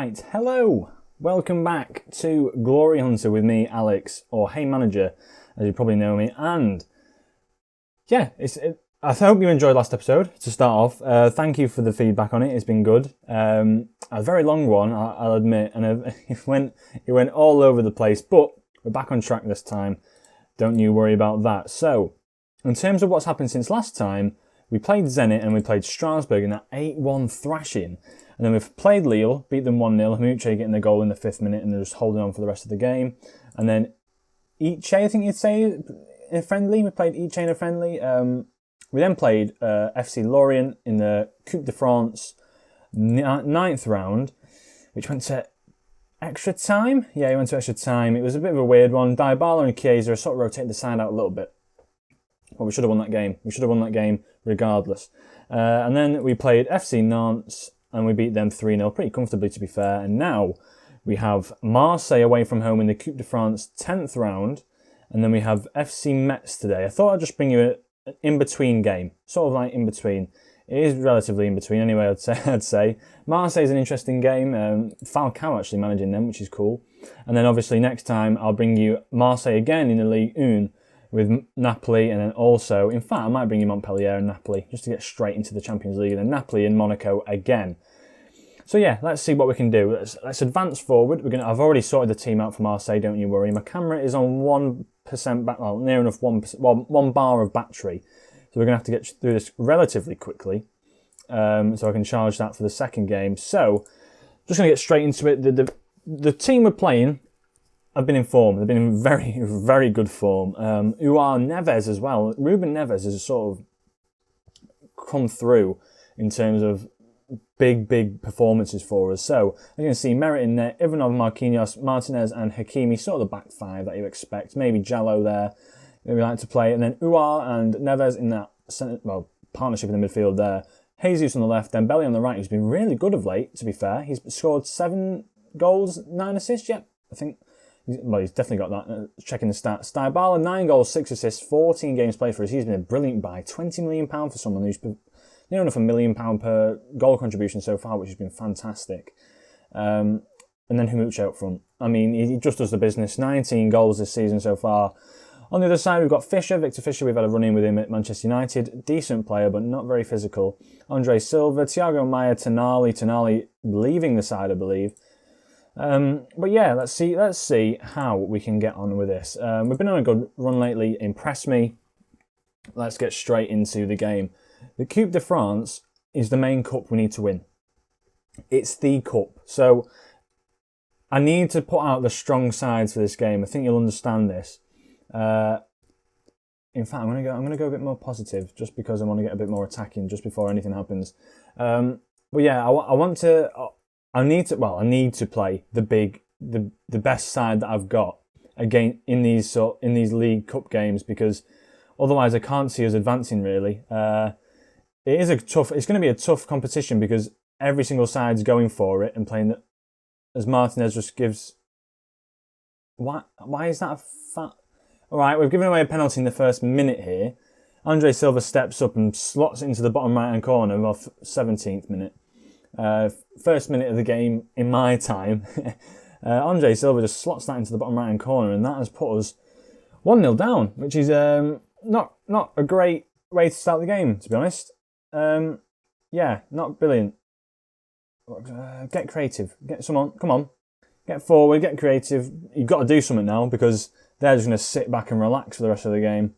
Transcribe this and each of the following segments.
Right, hello! Welcome back to Glory Hunter with me, Alex, or Haymanager, as you probably know me. And yeah, I hope you enjoyed last episode, to start off. Thank you for the feedback on it, it's been good. A very long one, I'll admit, and it went all over the place, but we're back on track this time. Don't you worry about that. So, in terms of what's happened since last time, we played Zenit and we played Strasbourg in that 8-1 thrashing. And then we've played Lille, beat them 1-0, Haymanager getting the goal in the 5th minute and they're just holding on for the rest of the game. And then Iche, I think you'd say, in a friendly. We played Iche in a friendly. We then played FC Lorient in the Coupe de France 9th round, which went to extra time. Yeah, it went to extra time. It was a bit of a weird one. Dybala and Chiesa sort of rotated the side out a little bit. But we should have won that game. We should have won that game regardless. And then we played FC Nantes and we beat them 3-0 pretty comfortably, to be fair. And now we have Marseille away from home in the Coupe de France 10th round. And then we have FC Metz today. I thought I'd just bring you an in-between game. Sort of like in-between. It is relatively in-between anyway, I'd say. Marseille's an interesting game. Falcao actually managing them, which is cool. And then obviously next time I'll bring you Marseille again in the Ligue 1 with Napoli, and then also, in fact, I might bring you Montpellier and Napoli just to get straight into the Champions League, and then Napoli and Monaco again. So yeah, let's see what we can do. Let's advance forward. I've already sorted the team out for Marseille, don't you worry. My camera is on 1% back, well, near enough 1%, well, 1 bar of battery. So we're going to have to get through this relatively quickly, so I can charge that for the second game. So, just going to get straight into it. The team we're playing have been in form. They've been in very, very good form. Neves as well. Ruben Neves has sort of come through in terms of big performances for us. So, as you can see, Merit in there, Ivanov, Marquinhos, Martinez and Hakimi, sort of the back five that you expect. Maybe Jallo there, we like to play. And then and Neves in that partnership in the midfield there. Jesus on the left, then Dembele on the right, who's been really good of late, to be fair. He's scored 7 goals, 9 assists, yeah, I think. Well, he's definitely got that. Checking the stats. Dybala, 9 goals, 6 assists, 14 games played for us. He's been a brilliant buy. £20 million for someone who's near enough £1 million per goal contribution so far, which has been fantastic. And then Haymanager out front. I mean, he just does the business. 19 goals this season so far. On the other side, we've got Victor Fisher. We've had a run-in with him at Manchester United. Decent player, but not very physical. Andre Silva, Thiago Maia, Tonali leaving the side, I believe. But yeah, let's see how we can get on with this. We've been on a good run lately. Impressed me. Let's get straight into the game. The Coupe de France is the main cup we need to win. It's the cup. So I need to put out the strong sides for this game. I think you'll understand this. In fact, I'm gonna go a bit more positive just because I want to get a bit more attacking just before anything happens. But yeah, I need to play the best side that I've got again in these League Cup games, because otherwise I can't see us advancing really. It's going to be a tough competition because every single side's going for it and playing as Martinez just gives. Why is that a fat? All right, we've given away a penalty in the first minute here. Andre Silva steps up and slots it into the bottom right-hand corner of 17th minute. First minute of the game in my time. Andre Silva just slots that into the bottom right-hand corner, and that has put us 1-0 down, which is not a great way to start the game, to be honest. Yeah, not brilliant. Get creative. Come on. Get forward, get creative. You've got to do something now, because they're just going to sit back and relax for the rest of the game.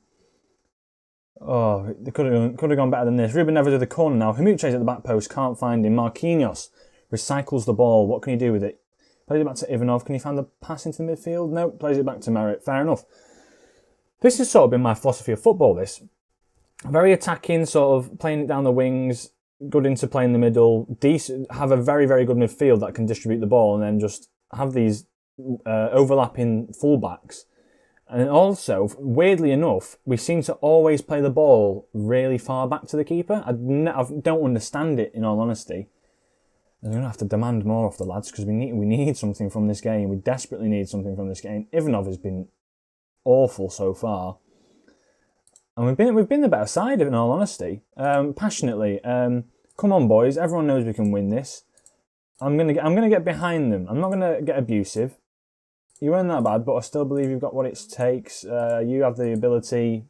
Oh, they could have gone better than this. Ruben Neves with the corner now. Haymanager's at the back post, can't find him. Marquinhos recycles the ball. What can he do with it? Plays it back to Ivanov. Can he find the pass into the midfield? No, plays it back to Merit. Fair enough. This has sort of been my philosophy of football, this. Very attacking, sort of playing it down the wings, good into play in the middle, decent, have a very, very good midfield that can distribute the ball, and then just have these overlapping fullbacks. And also, weirdly enough, we seem to always play the ball really far back to the keeper. I don't understand it, in all honesty. I'm going to have to demand more off the lads, because we need something from this game. We desperately need something from this game. Ivanov has been awful so far. And we've been the better side of it, in all honesty. Passionately. Come on, boys. Everyone knows we can win this. I'm gonna get behind them. I'm not gonna get abusive. You weren't that bad, but I still believe you've got what it takes. You have the ability.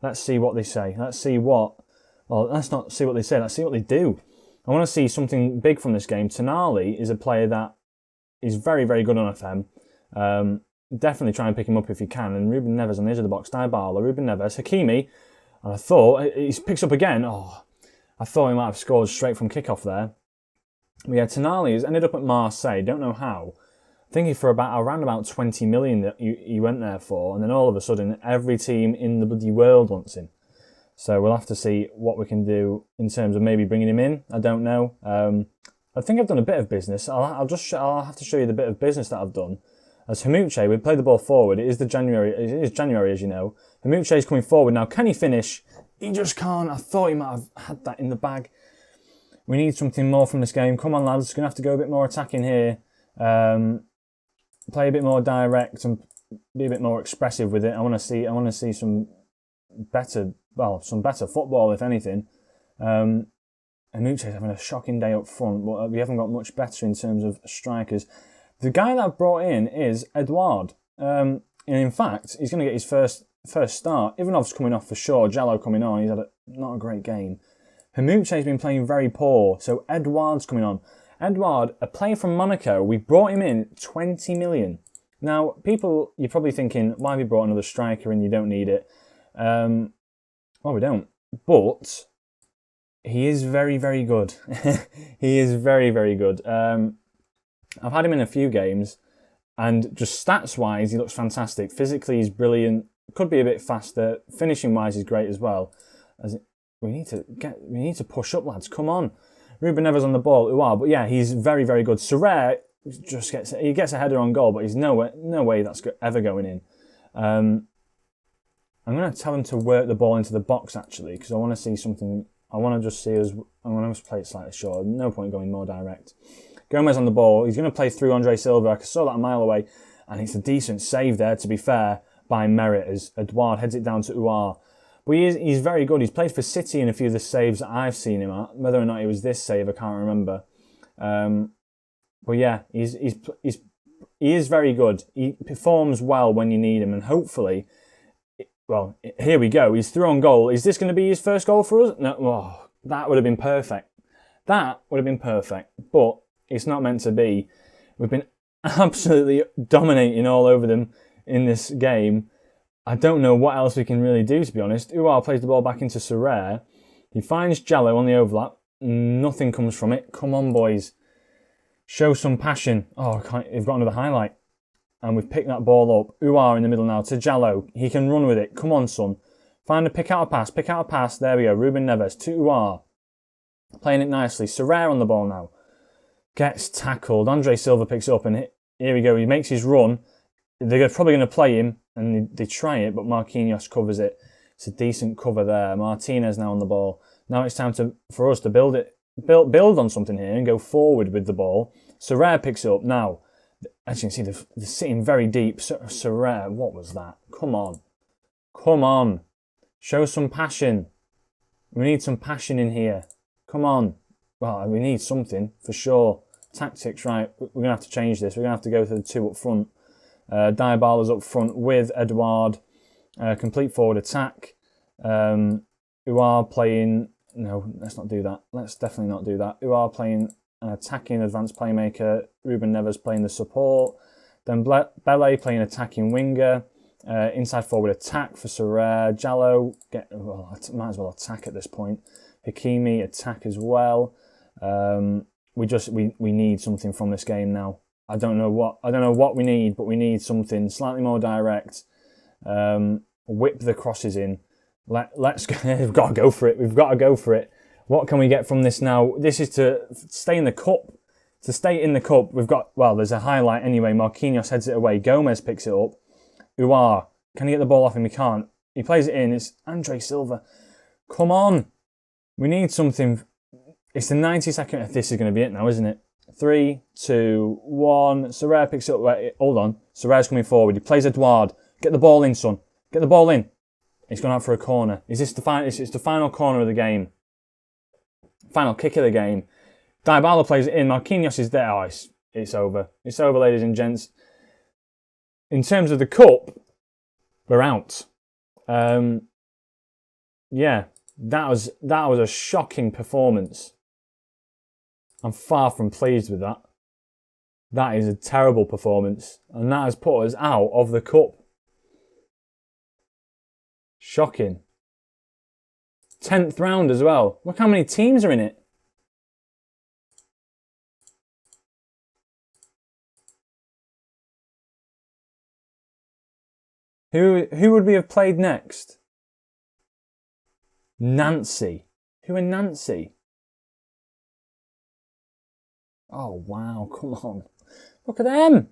Let's see what they say. Let's not see what they say. Let's see what they do. I want to see something big from this game. Tonali is a player that is very, very good on FM. Definitely try and pick him up if you can. And Ruben Neves on the edge of the box. Dybala, Ruben Neves, Hakimi. And I thought, he picks up again. Oh, I thought he might have scored straight from kickoff there. But yeah, Tonali has ended up at Marseille. Don't know how. I think for around about 20 million that he went there for. And then all of a sudden, every team in the bloody world wants him. So we'll have to see what we can do in terms of maybe bringing him in. I don't know. I think I've done a bit of business. I'll have to show you the bit of business that I've done. As Haymanager, we played the ball forward. It is January, as you know. Haymanager is coming forward now. Can he finish? He just can't. I thought he might have had that in the bag. We need something more from this game. Come on, lads. Going to have to go a bit more attacking here. Play a bit more direct and be a bit more expressive with it. I want to see some better football, if anything. Haymanager is having a shocking day up front, but we haven't got much better in terms of strikers. The guy that I've brought in is Edouard. And in fact, he's going to get his first start. Ivanov's coming off for sure. Jallo coming on. He's had not a great game. Haymanager's been playing very poor, so Edouard's coming on. Edouard, a player from Monaco, we brought him in 20 million. Now, you're probably thinking, why have you brought another striker and you don't need it? Well, we don't. But he is very, very good. He is very, very good. I've had him in a few games, and just stats-wise, he looks fantastic. Physically, he's brilliant. Could be a bit faster. Finishing-wise, he's great as well. We need to push up, lads. Come on. Ruben Neves on the ball. Wow, but yeah, he's very, very good. Sorare just gets a header on goal, but he's no way that's ever going in. I'm going to tell him to work the ball into the box actually, because I want to see something. I want to just see us. I want to play it slightly short. No point going more direct. Gomez on the ball. He's going to play through Andre Silva. I saw that a mile away, and it's a decent save there, to be fair, by Merit as Edouard heads it down to Uar. But he's very good. He's played for City in a few of the saves that I've seen him at. Whether or not it was this save, I can't remember. But yeah, he is very good. He performs well when you need him, and hopefully, well, here we go. He's through on goal. Is this going to be his first goal for us? No, oh, that would have been perfect. That would have been perfect, but it's not meant to be. We've been absolutely dominating all over them in this game. I don't know what else we can really do, to be honest. Uar plays the ball back into Sorare. He finds Jallo on the overlap. Nothing comes from it. Come on, boys. Show some passion. Oh, we've got another highlight. And we've picked that ball up. Uar in the middle now to Jallo. He can run with it. Come on, son. Pick out a pass. Pick out a pass. There we go. Ruben Neves to Uar. Playing it nicely. Sorare on the ball now. Gets tackled. Andre Silva picks it up, and here we go. He makes his run. They're probably going to play him, and they try it, but Marquinhos covers it. It's a decent cover there. Martinez now on the ball. Now it's time for us to build on something here and go forward with the ball. Sorare picks it up. Now, as you can see, they're sitting very deep. Sorare, what was that? Come on. Come on. Show some passion. We need some passion in here. Come on. Well, we need something, for sure. Tactics, right. We're going to have to change this. We're going to have to go to the two up front. Dybala's up front with Edouard. Complete forward attack. Uar playing... No, let's not do that. Let's definitely not do that. Uar playing an attacking advanced playmaker. Ruben Neves playing the support. Then Bele playing attacking winger. Inside forward attack for Sorare. Jallo, might as well attack at this point. Hakimi, attack as well. We need something from this game now. I don't know what we need, but we need something slightly more direct. Whip the crosses in. Let's go. We've got to go for it. We've got to go for it. What can we get from this now? This is to stay in the cup. To stay in the cup, we've got, well, there's a highlight anyway. Marquinhos heads it away. Gomez picks it up. Uar, can he get the ball off him? He can't. He plays it in. It's Andre Silva. Come on. We need something. It's the 92nd. This is going to be it now, isn't it? 3, 2, 1. Sorare picks it up. Wait, hold on. Sorare's coming forward. He plays Edouard. Get the ball in, son. Get the ball in. He's gone out for a corner. Is this the final? It's the final corner of the game. Final kick of the game. Dybala plays it in. Marquinhos is there. Oh, it's over. It's over, ladies and gents. In terms of the cup, we're out. Yeah, that was a shocking performance. I'm far from pleased with that. That is a terrible performance, and that has put us out of the cup. Shocking. 10th round as well. Look how many teams are in it. Who would we have played next? Nancy. Who are Nancy? Oh, wow, come on. Look at them.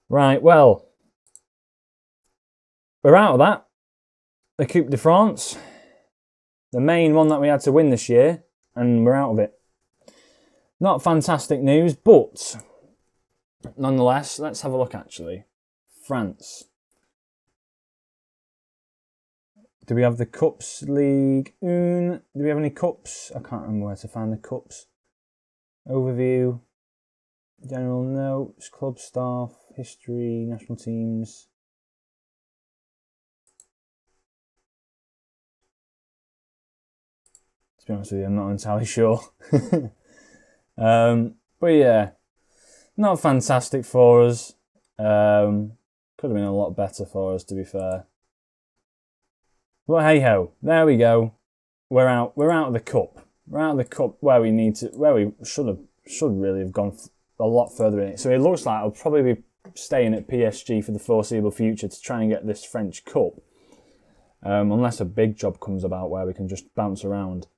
Right, well, we're out of that. The Coupe de France. The main one that we had to win this year, and we're out of it. Not fantastic news, but nonetheless, let's have a look actually. France. Do we have the Cups League 1? Do we have any cups? I can't remember where to find the cups. Overview. General notes, club staff, history, national teams. To be honest with you, I'm not entirely sure. But yeah, not fantastic for us. Could have been a lot better for us, to be fair. But hey ho, there we go. We're out. We're out of the cup. We're out of the cup where we should really have gone a lot further in it. So it looks like I'll probably be staying at PSG for the foreseeable future to try and get this French cup, unless a big job comes about where we can just bounce around.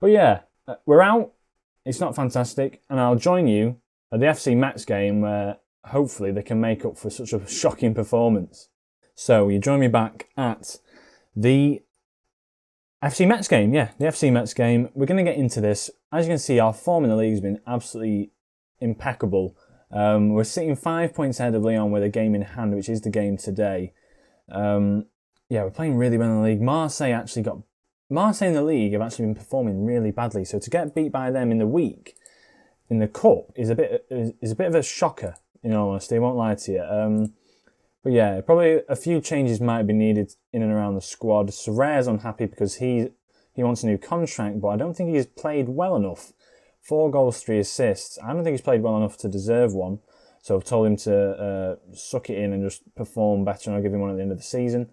But yeah, we're out. It's not fantastic, and I'll join you at the FC Metz game where hopefully they can make up for such a shocking performance. So you join me back at the FC Metz game, the FC Metz game. We're going to get into this. As you can see, our form in the league has been absolutely impeccable. We're sitting 5 points ahead of Lyon with a game in hand, which is the game today. We're playing really well in the league. Marseille in the league have actually been performing really badly. So to get beat by them in the week in the cup is a bit of a shocker. In all honesty, I won't lie to you. But yeah, probably a few changes might be needed in and around the squad. Sorrelle's unhappy because he wants a new contract, but I don't think he's played well enough. 4 goals, 3 assists. I don't think he's played well enough to deserve one. So I've told him to suck it in and just perform better, and I'll give him one at the end of the season.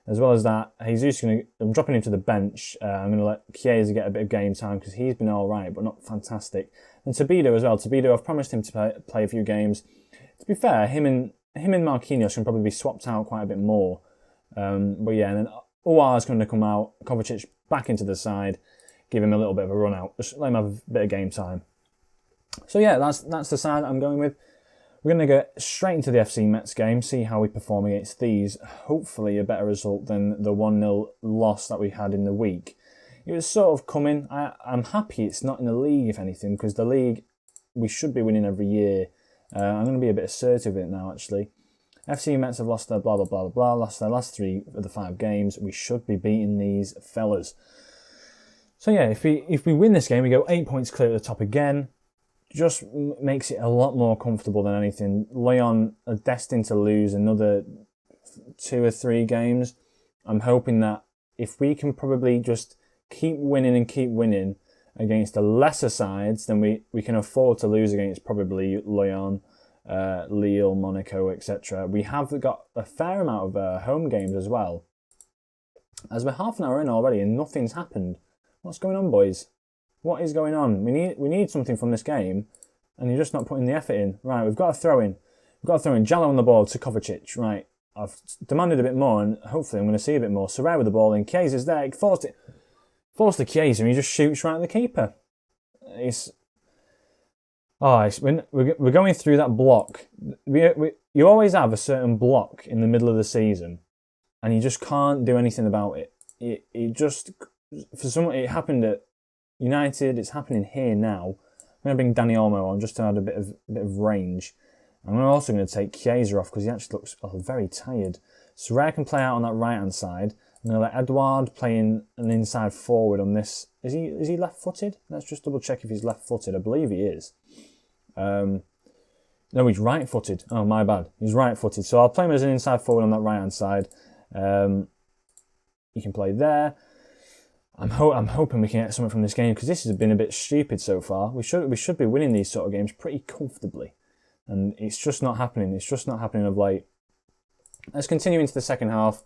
As well as that, I'm dropping him to the bench. I'm going to let Chiesa get a bit of game time because he's been all right, but not fantastic. And Tobido as well. Tobido, I've promised him to play a few games. To be fair, him and Marquinhos can probably be swapped out quite a bit more. But yeah, and then Ouar's going to come out. Kovacic back into the side. Give him a little bit of a run out. Just let him have a bit of game time. So yeah, that's the side that I'm going with. We're going to go straight into the FC Metz game, see how we perform against these. Hopefully a better result than the 1-0 loss that we had in the week. It was sort of coming. I'm happy it's not in the league, if anything, because the league, we should be winning every year. I'm going to be a bit assertive with it now, actually. FC Metz have lost their blah, blah, blah, blah, lost their last 3 of the 5 games. We should be beating these fellas. So yeah, if we win this game, we go 8 points clear at the top again. Just makes it a lot more comfortable than anything. Lyon are destined to lose another 2 or 3 games. I'm hoping that if we can probably just keep winning against the lesser sides, then we can afford to lose against probably Lyon, Lille, Monaco, etc. We have got a fair amount of home games as well. As we're half an hour in already and nothing's happened. What's going on, boys? What is going on? We need something from this game, and you're just not putting the effort in. Right, we've got a throw in. Jallo on the ball to Kovacic. Right, I've demanded a bit more, and hopefully I'm going to see a bit more. Sorrelle with the ball in. Chiesa's there. He forced the Chiesa, and he just shoots right at the keeper. We're going through that block. You always have a certain block in the middle of the season, and you just can't do anything about it. It happened at United, it's happening here now. I'm going to bring Dani Olmo on just to add a bit of range. I'm also going to take Chiesa off because he actually looks very tired. Sorrelle can play out on that right-hand side. I'm going to let Edouard playing an inside forward on this. Is he left-footed? Let's just double check if he's left-footed. I believe he is. No, he's right-footed. Oh, my bad. He's right-footed. So I'll play him as an inside forward on that right-hand side. He can play there. I'm hoping we can get something from this game because this has been a bit stupid so far. We should be winning these sort of games pretty comfortably, and it's just not happening. It's just not happening of late. Let's continue into the second half.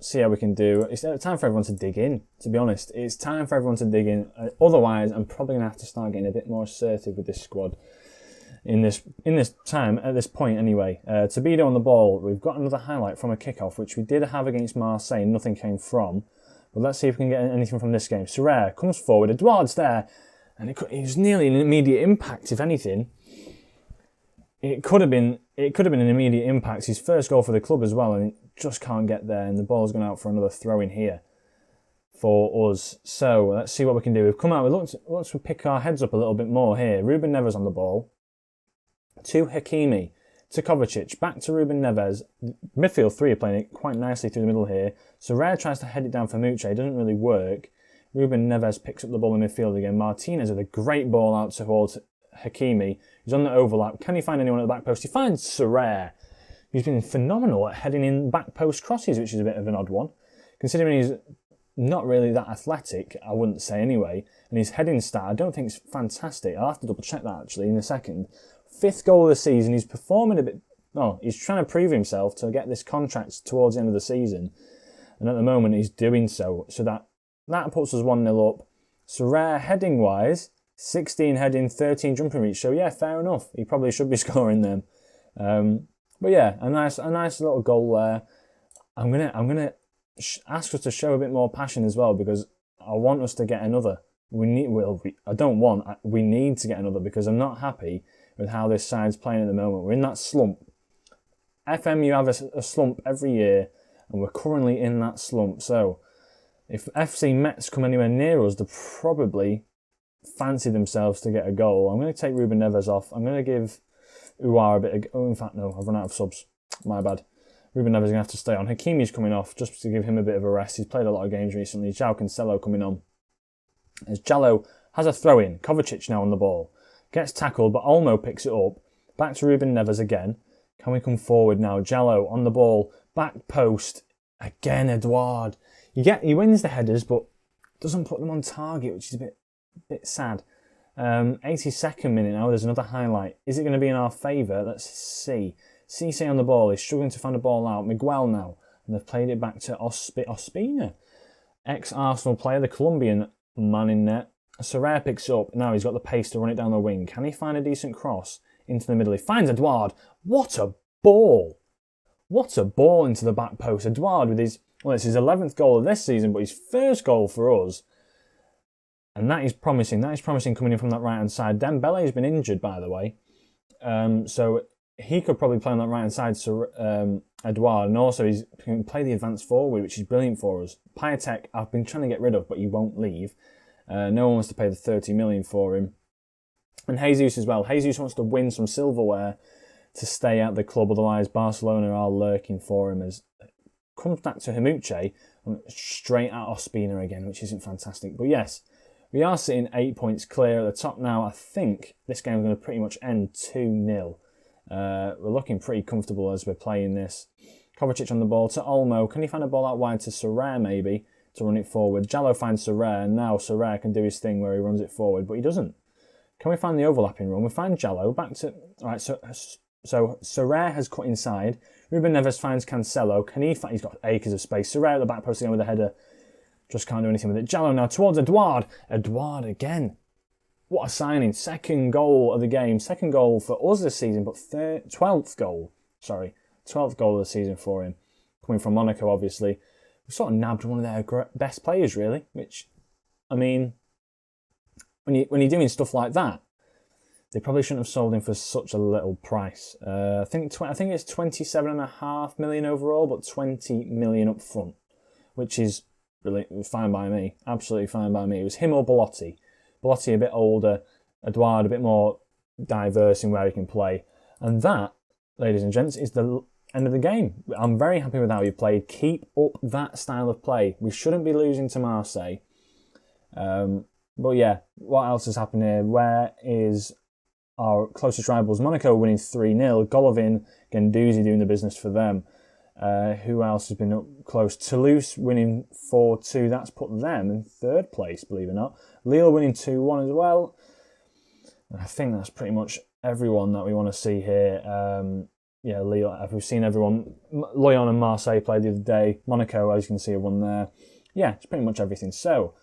See how we can do. It's time for everyone to dig in. To be honest, it's time for everyone to dig in. Otherwise, I'm probably gonna have to start getting a bit more assertive with this squad. In this time, at this point anyway. Tobido on the ball. We've got another highlight from a kickoff, which we did have against Marseille. Nothing came from. But let's see if we can get anything from this game. Serre comes forward. Edouard's there. And it was nearly an immediate impact, if anything. It could have been an immediate impact. His first goal for the club as well, and it just can't get there. And the ball's gone out for another throw in here for us. So let's see what we can do. We've come out. Let's pick our heads up a little bit more here. Ruben Neves on the ball. To Hakimi, to Kovacic, back to Ruben Neves. Midfield three are playing it quite nicely through the middle here. Serre tries to head it down for Muche. It doesn't really work. Ruben Neves picks up the ball in midfield again. Martinez with a great ball out towards Hakimi. He's on the overlap. Can he find anyone at the back post? He finds Serre. He's been phenomenal at heading in back post crosses, which is a bit of an odd one. Considering he's not really that athletic, I wouldn't say anyway. And his heading stat, I don't think it's fantastic. I'll have to double check that actually in a second. 5th goal of the season. He's performing a bit. Oh, he's trying to prove himself to get this contract towards the end of the season, and at the moment he's doing so. So that puts us 1-0 up. Serre heading wise, 16 heading, 13 jumping reach. So yeah, fair enough. He probably should be scoring them. But yeah, a nice little goal there. I'm gonna ask us to show a bit more passion as well because I want us to get another. We need to get another because I'm not happy with how this side's playing at the moment. We're in that slump. FMU have a slump every year, and we're currently in that slump. So, if FC Metz come anywhere near us, they'll probably fancy themselves to get a goal. I'm going to take Ruben Neves off. I'm going to give Uwar a bit of... Oh, in fact, no, I've run out of subs. My bad. Ruben Neves is going to have to stay on. Hakimi's coming off, just to give him a bit of a rest. He's played a lot of games recently. João Cancelo coming on. As Jallo has a throw-in. Kovacic now on the ball. Gets tackled, but Olmo picks it up. Back to Ruben Neves again. Can we come forward now? Jallo on the ball. Back post. Again, Edouard. He wins the headers, but doesn't put them on target, which is a bit sad. 82nd minute now. There's another highlight. Is it going to be in our favour? Let's see. Cisse on the ball. He's struggling to find a ball out. Miguel now. And they've played it back to Ospina. Ex-Arsenal player, the Colombian man in net. Serre picks up. Now he's got the pace to run it down the wing. Can he find a decent cross into the middle? He finds Edouard. What a ball! What a ball into the back post. Edouard with his... Well, it's his 11th goal of this season, but his first goal for us. And that is promising. That is promising coming in from that right-hand side. Dembele's been injured, by the way. So he could probably play on that right-hand side, Edouard. And also he can play the advanced forward, which is brilliant for us. Piatek, I've been trying to get rid of, but he won't leave. No one wants to pay the 30 million for him. And Jesus as well. Jesus wants to win some silverware to stay at the club, otherwise Barcelona are lurking for him. As comes back to Himuche, straight at Ospina again, which isn't fantastic. But yes, we are sitting 8 points clear at the top now. I think this game is going to pretty much end 2-0. We're looking pretty comfortable as we're playing this. Kovacic on the ball to Olmo. Can he find a ball out wide to Serre maybe? To run it forward. Jallo finds Serre, and now Serre can do his thing where he runs it forward, but he doesn't. Can we find the overlapping run? We find Jallo back to... Alright, so Serre has cut inside. Ruben Neves finds Cancelo. Can he find... He's got acres of space. Serre at the back post again with a header. Just can't do anything with it. Jallo now towards Edouard. Edouard again. What a signing. Second goal of the game. Second goal for us this season, but 12th goal. Sorry. 12th goal of the season for him. Coming from Monaco, obviously. We sort of nabbed one of their best players, really. Which, I mean, when you're doing stuff like that, they probably shouldn't have sold him for such a little price. I think it's 27.5 million overall, but 20 million up front, which is really fine by me. Absolutely fine by me. It was him or Belotti. Belotti a bit older, Edouard a bit more diverse in where he can play, and that, ladies and gents, is the end of the game. I'm very happy with how you played. Keep up that style of play. We shouldn't be losing to Marseille. But yeah, what else has happened here? Where is our closest rivals? Monaco winning 3-0. Golovin, Guendouzi doing the business for them. Who else has been up close? Toulouse winning 4-2. That's put them in third place, believe it or not. Lille winning 2-1 as well. And I think that's pretty much everyone that we want to see here. Yeah, Lille, we've seen everyone. Lyon and Marseille played the other day. Monaco, as you can see, have won there. Yeah, it's pretty much everything. So,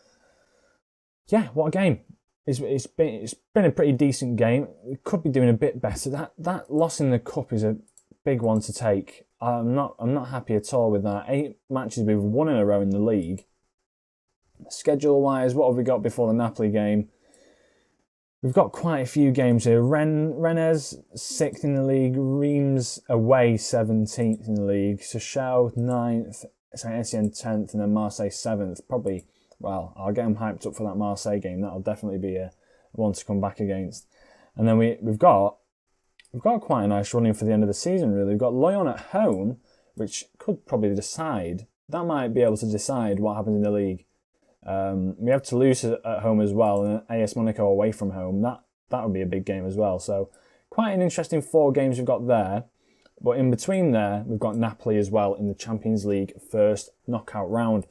yeah, what a game. It's been a pretty decent game. We could be doing a bit better. That loss in the cup is a big one to take. I'm not happy at all with that. 8 matches we've won in a row in the league. Schedule-wise, what have we got before the Napoli game? We've got quite a few games here. Rennes 6th in the league. Reims away 17th in the league. Sochaux 9th. Saint-Etienne 10th, and then Marseille 7th. Probably, well, I'll get them hyped up for that Marseille game. That'll definitely be a one to come back against. And then we've got quite a nice running for the end of the season, really. We've got Lyon at home, which could probably decide. That might be able to decide what happens in the league. We have Toulouse at home as well, and AS Monaco away from home. That would be a big game as well. So quite an interesting 4 games we've got there. But in between there, we've got Napoli as well in the Champions League first knockout round.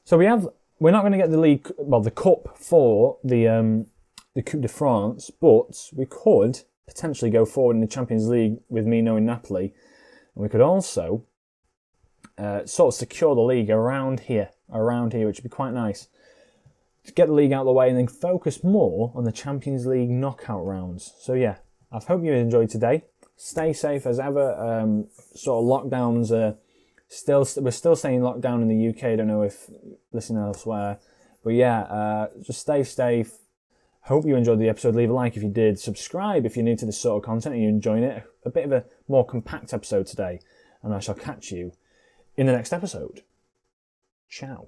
So we're not going to get the cup for the Coupe de France, but we could potentially go forward in the Champions League with me knowing Napoli, and we could also sort of secure the league around here, which would be quite nice. To get the league out of the way and then focus more on the Champions League knockout rounds. So yeah, I hope you enjoyed today. Stay safe as ever. Sort of lockdowns we're still saying lockdown in the UK. I don't know if listening elsewhere, but yeah, just stay safe. Hope you enjoyed the episode. Leave a like if you did. Subscribe if you're new to this sort of content and you're enjoying it. A bit of a more compact episode today, and I shall catch you in the next episode. Ciao.